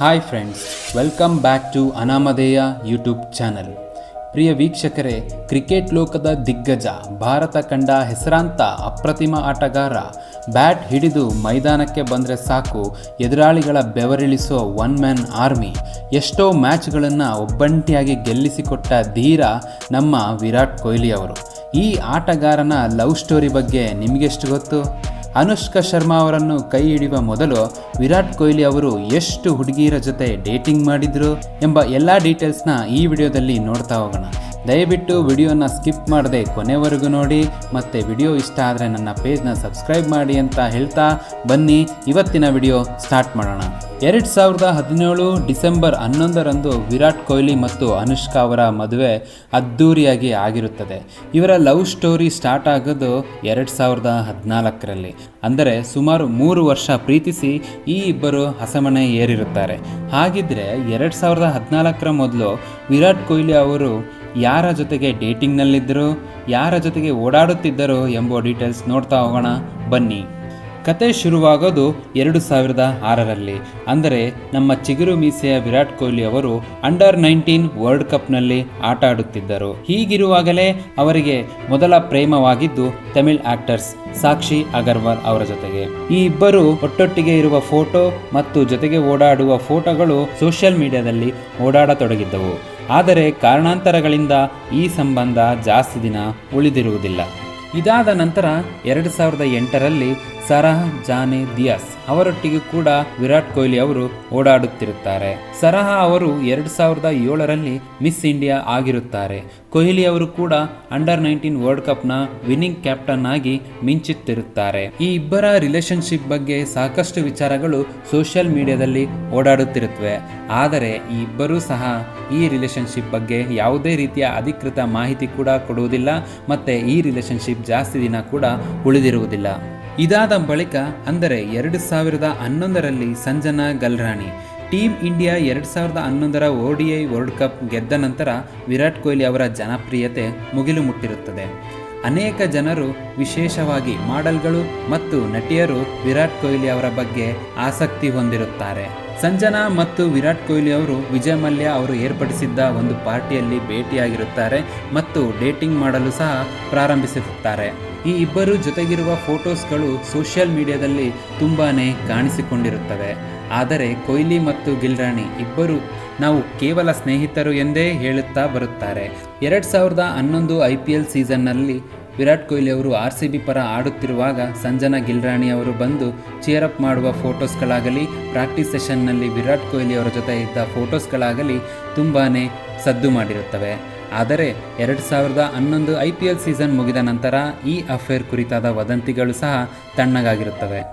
Hi friends, welcome back to Anamadheya YouTube channel. ಪ್ರಿಯ ವೀಕ್ಷಕರೇ, cricket ಲೋಕದ ದಿಗ್ಗಜ, ಭಾರತ ಕಂಡ ಹೆಸರಾಂತ ಅಪ್ರತಿಮ ಆಟಗಾರ ಬ್ಯಾಟ್ ಹಿಡಿದು ಮೈದಾನಕ್ಕೆ ಬಂದರೆ ಸಾಕು ಎದುರಾಳಿಗಳ ಬೆವರಿಳಿಸೋ ಒನ್ ಮ್ಯಾನ್ ಆರ್ಮಿ, ಎಷ್ಟೋ ಮ್ಯಾಚ್ಗಳನ್ನು ಒಬ್ಬಂಟಿಯಾಗಿ ಗೆಲ್ಲಿಸಿಕೊಟ್ಟ ಧೀರ ನಮ್ಮ ವಿರಾಟ್ ಕೊಹ್ಲಿ ಅವರು. ಈ ಆಟಗಾರನ ಲವ್ ಸ್ಟೋರಿ ಬಗ್ಗೆ ನಿಮಗೆಷ್ಟು ಗೊತ್ತು? ಅನುಷ್ಕಾ ಶರ್ಮಾ ಅವರನ್ನು ಕೈ ಹಿಡಿಯುವ ಮೊದಲು ವಿರಾಟ್ ಕೊಹ್ಲಿ ಅವರು ಎಷ್ಟು ಹುಡುಗಿಯರ ಜೊತೆ ಡೇಟಿಂಗ್ ಮಾಡಿದ್ರು ಎಂಬ ಎಲ್ಲ ಡೀಟೇಲ್ಸ್ನ ಈ ವಿಡಿಯೋದಲ್ಲಿ ನೋಡ್ತಾ ಹೋಗೋಣ. ದಯವಿಟ್ಟು ವಿಡಿಯೋನ ಸ್ಕಿಪ್ ಮಾಡದೆ ಕೊನೆವರೆಗೂ ನೋಡಿ, ಮತ್ತು ವಿಡಿಯೋ ಇಷ್ಟ ಆದರೆ ನನ್ನ ಪೇಜ್ನ ಸಬ್ಸ್ಕ್ರೈಬ್ ಮಾಡಿ ಅಂತ ಹೇಳ್ತಾ ಬನ್ನಿ ಇವತ್ತಿನ ವಿಡಿಯೋ ಸ್ಟಾರ್ಟ್ ಮಾಡೋಣ. 2017 ಡಿಸೆಂಬರ್ 11ರಂದು ವಿರಾಟ್ ಕೊಹ್ಲಿ ಮತ್ತು ಅನುಷ್ಕಾ ಅವರ ಮದುವೆ ಅದ್ಧೂರಿಯಾಗಿ ಆಗಿರುತ್ತದೆ. ಇವರ ಲವ್ ಸ್ಟೋರಿ ಸ್ಟಾರ್ಟ್ ಆಗೋದು 2014ರಲ್ಲಿ, ಅಂದರೆ ಸುಮಾರು 3 ವರ್ಷ ಪ್ರೀತಿಸಿ ಈ ಇಬ್ಬರು ಹಸಮಣೆ ಏರಿರುತ್ತಾರೆ. ಹಾಗಿದ್ರೆ 2014ರ ಮೊದಲು ವಿರಾಟ್ ಕೊಹ್ಲಿ ಅವರು ಯಾರ ಜೊತೆಗೆ ಡೇಟಿಂಗ್ನಲ್ಲಿದ್ದರು, ಯಾರ ಜೊತೆಗೆ ಓಡಾಡುತ್ತಿದ್ದರು ಎಂಬ ಡೀಟೇಲ್ಸ್ ನೋಡ್ತಾ ಹೋಗೋಣ ಬನ್ನಿ. ಕತೆ ಶುರುವಾಗೋದು 2006ರಲ್ಲಿ, ಅಂದರೆ ನಮ್ಮ ಚಿಗುರು ಮೀಸೆಯ ವಿರಾಟ್ ಕೊಹ್ಲಿ ಅವರು ಅಂಡರ್-19 ವರ್ಲ್ಡ್ ಕಪ್ನಲ್ಲಿ ಆಟ ಆಡುತ್ತಿದ್ದರು. ಹೀಗಿರುವಾಗಲೇ ಅವರಿಗೆ ಮೊದಲ ಪ್ರೇಮವಾಗಿದ್ದು ತಮಿಳ್ ಆಕ್ಟರ್ಸ್ ಸಾಕ್ಷಿ ಅಗರ್ವಾಲ್ ಅವರ ಜೊತೆಗೆ. ಈ ಇಬ್ಬರು ಒಟ್ಟೊಟ್ಟಿಗೆ ಇರುವ ಫೋಟೋ ಮತ್ತು ಜೊತೆಗೆ ಓಡಾಡುವ ಫೋಟೋಗಳು ಸೋಷಿಯಲ್ ಮೀಡಿಯಾದಲ್ಲಿ ಓಡಾಡತೊಡಗಿದ್ದವು. ಆದರೆ ಕಾರಣಾಂತರಗಳಿಂದ ಈ ಸಂಬಂಧ ಜಾಸ್ತಿ ದಿನ ಉಳಿದಿರುವುದಿಲ್ಲ. ಇದಾದ ನಂತರ 2008ರಲ್ಲಿ ಸರಹ ಜಾನೆ ದಿಯಾಸ್ ಅವರೊಟ್ಟಿಗೆ ಕೂಡ ವಿರಾಟ್ ಕೊಹ್ಲಿ ಅವರು ಓಡಾಡುತ್ತಿರುತ್ತಾರೆ. ಸರಹ ಅವರು 2007ರಲ್ಲಿ ಮಿಸ್ ಇಂಡಿಯಾ ಆಗಿರುತ್ತಾರೆ. ಕೊಹ್ಲಿ ಅವರು ಕೂಡ ಅಂಡರ್-19 ವರ್ಲ್ಡ್ ಕಪ್ನ ವಿನ್ನಿಂಗ್ ಕ್ಯಾಪ್ಟನ್ ಆಗಿ ಮಿಂಚುತ್ತಿರುತ್ತಾರೆ. ಈ ಇಬ್ಬರ ರಿಲೇಶನ್ಶಿಪ್ ಬಗ್ಗೆ ಸಾಕಷ್ಟು ವಿಚಾರಗಳು ಸೋಷಿಯಲ್ ಮೀಡಿಯಾದಲ್ಲಿ ಓಡಾಡುತ್ತಿರುತ್ತವೆ. ಆದರೆ ಈ ಇಬ್ಬರೂ ಸಹ ಈ ರಿಲೇಶನ್ಶಿಪ್ ಬಗ್ಗೆ ಯಾವುದೇ ರೀತಿಯ ಅಧಿಕೃತ ಮಾಹಿತಿ ಕೂಡ ಕೊಡುವುದಿಲ್ಲ, ಮತ್ತು ಈ ರಿಲೇಶನ್ಶಿಪ್ ಜಾಸ್ತಿ ದಿನ ಕೂಡ ಉಳಿದಿರುವುದಿಲ್ಲ. ಇದಾದ ಬಳಿಕ, ಅಂದರೆ 2011ರಲ್ಲಿ ಸಂಜನಾ ಗಲ್ರಾನಿ ಟೀಮ್ ಇಂಡಿಯಾ 2011ರ ODI ವರ್ಲ್ಡ್ ಕಪ್ ಗೆದ್ದ ನಂತರ ವಿರಾಟ್ ಕೊಹ್ಲಿ ಅವರ ಜನಪ್ರಿಯತೆ ಮುಗಿಲು ಮುಟ್ಟಿರುತ್ತದೆ. ಅನೇಕ ಜನರು, ವಿಶೇಷವಾಗಿ ಮಾಡೆಲ್ಗಳು ಮತ್ತು ನಟಿಯರು ವಿರಾಟ್ ಕೊಹ್ಲಿ ಅವರ ಬಗ್ಗೆ ಆಸಕ್ತಿ ಹೊಂದಿರುತ್ತಾರೆ. ಸಂಜನಾ ಮತ್ತು ವಿರಾಟ್ ಕೊಹ್ಲಿ ಅವರು ವಿಜಯ್ ಮಲ್ಯ ಅವರು ಏರ್ಪಡಿಸಿದ್ದ ಒಂದು ಪಾರ್ಟಿಯಲ್ಲಿ ಭೇಟಿಯಾಗಿರುತ್ತಾರೆ ಮತ್ತು ಡೇಟಿಂಗ್ ಮಾಡಲು ಸಹ ಪ್ರಾರಂಭಿಸಿರುತ್ತಾರೆ. ಈ ಇಬ್ಬರು ಜೊತೆಗಿರುವ ಫೋಟೋಸ್ಗಳು ಸೋಷಿಯಲ್ ಮೀಡಿಯಾದಲ್ಲಿ ತುಂಬಾ ಕಾಣಿಸಿಕೊಂಡಿರುತ್ತವೆ. ಆದರೆ ಕೊಹ್ಲಿ ಮತ್ತು ಗಿಲ್ರಾಣಿ ಇಬ್ಬರು ನಾವು ಕೇವಲ ಸ್ನೇಹಿತರು ಎಂದೇ ಹೇಳುತ್ತಾ ಬರುತ್ತಾರೆ. 2011 IPL ಸೀಸನ್ನಲ್ಲಿ ವಿರಾಟ್ ಕೊಹ್ಲಿ ಅವರು RCB ಪರ ಆಡುತ್ತಿರುವಾಗ ಸಂಜನಾ ಗಿಲ್ರಾಣಿ ಅವರು ಬಂದು ಚೇರಪ್ ಮಾಡುವ ಫೋಟೋಸ್ಗಳಾಗಲಿ, ಪ್ರಾಕ್ಟೀಸ್ ಸೆಷನ್ನಲ್ಲಿ ವಿರಾಟ್ ಕೊಹ್ಲಿ ಅವರ ಜೊತೆ ಇದ್ದ ಫೋಟೋಸ್ಗಳಾಗಲಿ ತುಂಬಾ ಸದ್ದು ಮಾಡಿರುತ್ತವೆ. ಆದರೆ 2011 IPL ಸೀಸನ್ ಮುಗಿದ ನಂತರ ಈ ಅಫೇರ್ ಕುರಿತಾದ ವದಂತಿಗಳು ಸಹ ತಣ್ಣಗಾಗಿರುತ್ತವೆ.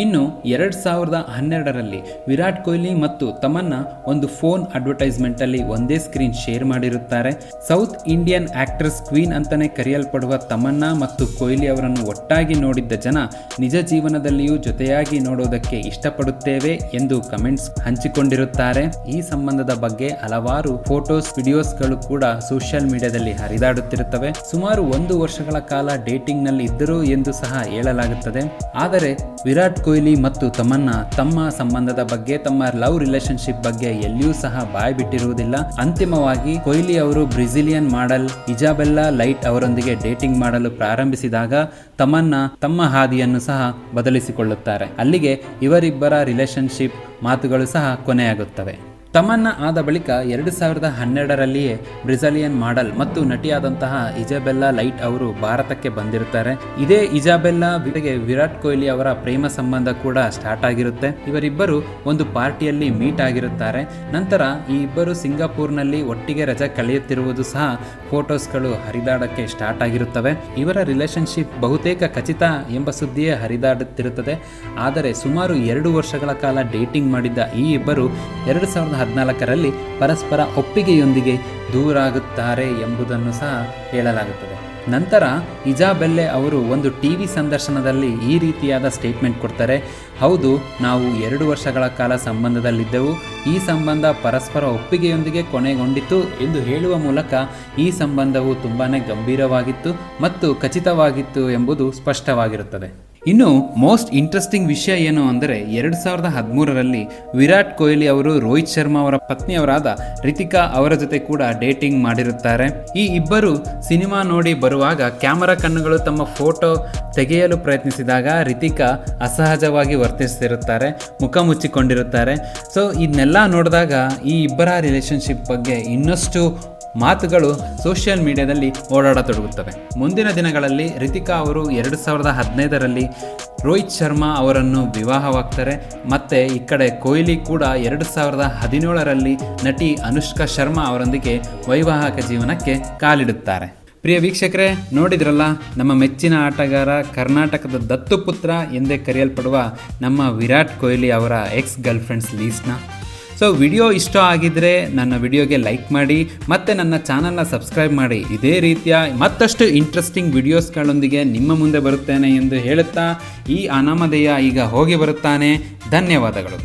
ಇನ್ನು 2012ರಲ್ಲಿ ವಿರಾಟ್ ಕೊಹ್ಲಿ ಮತ್ತು ತಮನ್ನಾ ಒಂದು ಫೋನ್ ಅಡ್ವರ್ಟೈಸ್ಮೆಂಟಲ್ಲಿ ಒಂದೇ ಸ್ಕ್ರೀನ್ ಶೇರ್ ಮಾಡಿರುತ್ತಾರೆ. ಸೌತ್ ಇಂಡಿಯನ್ ಆಕ್ಟ್ರೆಸ್ ಕ್ವೀನ್ ಅಂತಲೇ ಕರೆಯಲ್ಪಡುವ ತಮನ್ನಾ ಮತ್ತು ಕೊಹ್ಲಿ ಅವರನ್ನು ಒಟ್ಟಾಗಿ ನೋಡಿದ್ದ ಜನ ನಿಜ ಜೀವನದಲ್ಲಿಯೂ ಜೊತೆಯಾಗಿ ನೋಡೋದಕ್ಕೆ ಇಷ್ಟಪಡುತ್ತೇವೆ ಎಂದು ಕಮೆಂಟ್ಸ್ ಹಂಚಿಕೊಂಡಿರುತ್ತಾರೆ. ಈ ಸಂಬಂಧದ ಬಗ್ಗೆ ಹಲವಾರು ಫೋಟೋಸ್, ವಿಡಿಯೋಸ್ಗಳು ಕೂಡ ಸೋಷಿಯಲ್ ಮೀಡಿಯಾದಲ್ಲಿ ಹರಿದಾಡುತ್ತಿರುತ್ತವೆ. ಸುಮಾರು 1 ವರ್ಷಗಳ ಕಾಲ ಡೇಟಿಂಗ್ನಲ್ಲಿ ಇದ್ದರು ಎಂದು ಸಹ ಹೇಳಲಾಗುತ್ತದೆ. ಆದರೆ ವಿರಾಟ್ ಕೊಹ್ಲಿ ಮತ್ತು ತಮನ್ನಾ ತಮ್ಮ ಸಂಬಂಧದ ಬಗ್ಗೆ, ತಮ್ಮ ಲವ್ ರಿಲೇಶನ್ಶಿಪ್ ಬಗ್ಗೆ ಎಲ್ಲಿಯೂ ಸಹ ಬಾಯಿ ಬಿಟ್ಟಿರುವುದಿಲ್ಲ. ಅಂತಿಮವಾಗಿ ಕೊಹ್ಲಿ ಅವರು ಬ್ರೆಜಿಲಿಯನ್ ಮಾಡೆಲ್ ಇಜಾಬೆಲ್ಲಾ ಲೈಟ್ ಅವರೊಂದಿಗೆ ಡೇಟಿಂಗ್ ಮಾಡಲು ಪ್ರಾರಂಭಿಸಿದಾಗ ತಮನ್ನಾ ತಮ್ಮ ಹಾದಿಯನ್ನು ಸಹ ಬದಲಿಸಿಕೊಳ್ಳುತ್ತಾರೆ. ಅಲ್ಲಿಗೆ ಇವರಿಬ್ಬರ ರಿಲೇಶನ್ಶಿಪ್ ಮಾತುಗಳು ಸಹ ಕೊನೆಯಾಗುತ್ತವೆ. ತಮನ್ನಾ ಆದ ಬಳಿಕ 2012ರಲ್ಲಿಯೇ ಬ್ರೆಜಿಲಿಯನ್ ಮಾಡೆಲ್ ಮತ್ತು ನಟಿಯಾದಂತಹ ಇಜಾಬೆಲ್ಲಾ ಲೈಟ್ ಅವರು ಭಾರತಕ್ಕೆ ಬಂದಿರುತ್ತಾರೆ. ಇದೇ ಇಜಾಬೆಲ್ಲಾ ಜೊತೆಗೆ ವಿರಾಟ್ ಕೊಹ್ಲಿ ಅವರ ಪ್ರೇಮ ಸಂಬಂಧ ಕೂಡ ಸ್ಟಾರ್ಟ್ ಆಗಿರುತ್ತೆ. ಇವರಿಬ್ಬರು ಒಂದು ಪಾರ್ಟಿಯಲ್ಲಿ ಮೀಟ್ ಆಗಿರುತ್ತಾರೆ. ನಂತರ ಈ ಇಬ್ಬರು ಸಿಂಗಾಪುರ್ನಲ್ಲಿ ಒಟ್ಟಿಗೆ ರಜೆ ಕಳೆಯುತ್ತಿರುವುದು ಸಹ ಫೋಟೋಸ್ಗಳು ಹರಿದಾಡಕ್ಕೆ ಸ್ಟಾರ್ಟ್ ಆಗಿರುತ್ತವೆ. ಇವರ ರಿಲೇಶನ್ಶಿಪ್ ಬಹುತೇಕ ಖಚಿತ ಎಂಬ ಸುದ್ದಿಯೇ ಹರಿದಾಡುತ್ತಿರುತ್ತದೆ. ಆದರೆ ಸುಮಾರು 2 ವರ್ಷಗಳ ಕಾಲ ಡೇಟಿಂಗ್ ಮಾಡಿದ್ದ ಈ ಇಬ್ಬರು 2014ರಲ್ಲಿ ಪರಸ್ಪರ ಒಪ್ಪಿಗೆಯೊಂದಿಗೆ ದೂರಾಗುತ್ತಾರೆ ಎಂಬುದನ್ನು ಸಹ ಹೇಳಲಾಗುತ್ತದೆ. ನಂತರ ಇಜಾಬೆಲ್ಲೆ ಅವರು ಒಂದು TV ಸಂದರ್ಶನದಲ್ಲಿ ಈ ರೀತಿಯಾದ ಸ್ಟೇಟ್ಮೆಂಟ್ ಕೊಡ್ತಾರೆ. ಹೌದು, ನಾವು 2 ವರ್ಷಗಳ ಕಾಲ ಸಂಬಂಧದಲ್ಲಿದ್ದೆವು. ಈ ಸಂಬಂಧ ಪರಸ್ಪರ ಒಪ್ಪಿಗೆಯೊಂದಿಗೆ ಕೊನೆಗೊಂಡಿತು ಎಂದು ಹೇಳುವ ಮೂಲಕ ಈ ಸಂಬಂಧವು ತುಂಬಾ ಗಂಭೀರವಾಗಿತ್ತು ಮತ್ತು ಖಚಿತವಾಗಿತ್ತು ಎಂಬುದು ಸ್ಪಷ್ಟವಾಗಿರುತ್ತದೆ. ಇನ್ನು ಮೋಸ್ಟ್ ಇಂಟ್ರೆಸ್ಟಿಂಗ್ ವಿಷಯ ಏನು ಅಂದರೆ 2013ರಲ್ಲಿ ವಿರಾಟ್ ಕೊಹ್ಲಿ ಅವರು ರೋಹಿತ್ ಶರ್ಮಾ ಅವರ ಪತ್ನಿಯವರಾದ ರಿತಿಕಾ ಅವರ ಜೊತೆ ಕೂಡ ಡೇಟಿಂಗ್ ಮಾಡಿರುತ್ತಾರೆ. ಈ ಇಬ್ಬರು ಸಿನಿಮಾ ನೋಡಿ ಬರುವಾಗ ಕ್ಯಾಮರಾ ಕಣ್ಣುಗಳು ತಮ್ಮ ಫೋಟೋ ತೆಗೆಯಲು ಪ್ರಯತ್ನಿಸಿದಾಗ ರಿತಿಕಾ ಅಸಹಜವಾಗಿ ವರ್ತಿಸುತ್ತಿರುತ್ತಾರೆ, ಮುಖ ಮುಚ್ಚಿಕೊಂಡಿರುತ್ತಾರೆ. ಸೊ ಇದನ್ನೆಲ್ಲ ನೋಡಿದಾಗ ಈ ಇಬ್ಬರ ರಿಲೇಶನ್ಶಿಪ್ ಬಗ್ಗೆ ಇನ್ನಷ್ಟು ಮಾತುಗಳು ಸೋಷಿಯಲ್ ಮೀಡಿಯಾದಲ್ಲಿ ಓಡಾಡತೊಡಗುತ್ತವೆ. ಮುಂದಿನ ದಿನಗಳಲ್ಲಿ ರಿತಿಕಾ ಅವರು 2015ರಲ್ಲಿ ರೋಹಿತ್ ಶರ್ಮಾ ಅವರನ್ನು ವಿವಾಹವಾಗ್ತಾರೆ. ಮತ್ತು ಈ ಕಡೆ ಕೊಹ್ಲಿ ಕೂಡ 2017ರಲ್ಲಿ ನಟಿ ಅನುಷ್ಕಾ ಶರ್ಮಾ ಅವರೊಂದಿಗೆ ವೈವಾಹಿಕ ಜೀವನಕ್ಕೆ ಕಾಲಿಡುತ್ತಾರೆ. ಪ್ರಿಯ ವೀಕ್ಷಕರೇ, ನೋಡಿದ್ರಲ್ಲ ನಮ್ಮ ಮೆಚ್ಚಿನ ಆಟಗಾರ, ಕರ್ನಾಟಕದ ದತ್ತುಪುತ್ರ ಎಂದೇ ಕರೆಯಲ್ಪಡುವ ನಮ್ಮ ವಿರಾಟ್ ಕೊಹ್ಲಿ ಅವರ ಎಕ್ಸ್ ಗರ್ಲ್ಫ್ರೆಂಡ್ಸ್ ಲೀಸ್ಟ್ನ. ಸೊ ವಿಡಿಯೋ ಇಷ್ಟ ಆಗಿದ್ದರೆ ನನ್ನ ವಿಡಿಯೋಗೆ ಲೈಕ್ ಮಾಡಿ ಮತ್ತು ನನ್ನ ಚಾನಲ್ನ ಸಬ್ಸ್ಕ್ರೈಬ್ ಮಾಡಿ. ಇದೇ ರೀತಿಯ ಮತ್ತಷ್ಟು ಇಂಟ್ರೆಸ್ಟಿಂಗ್ ವಿಡಿಯೋಸ್ಗಳೊಂದಿಗೆ ನಿಮ್ಮ ಮುಂದೆ ಬರುತ್ತೇನೆ ಎಂದು ಹೇಳುತ್ತಾ ಈ ಅನಾಮಧೇಯ ಈಗ ಹೋಗಿ ಬರುತ್ತಾನೆ. ಧನ್ಯವಾದಗಳು.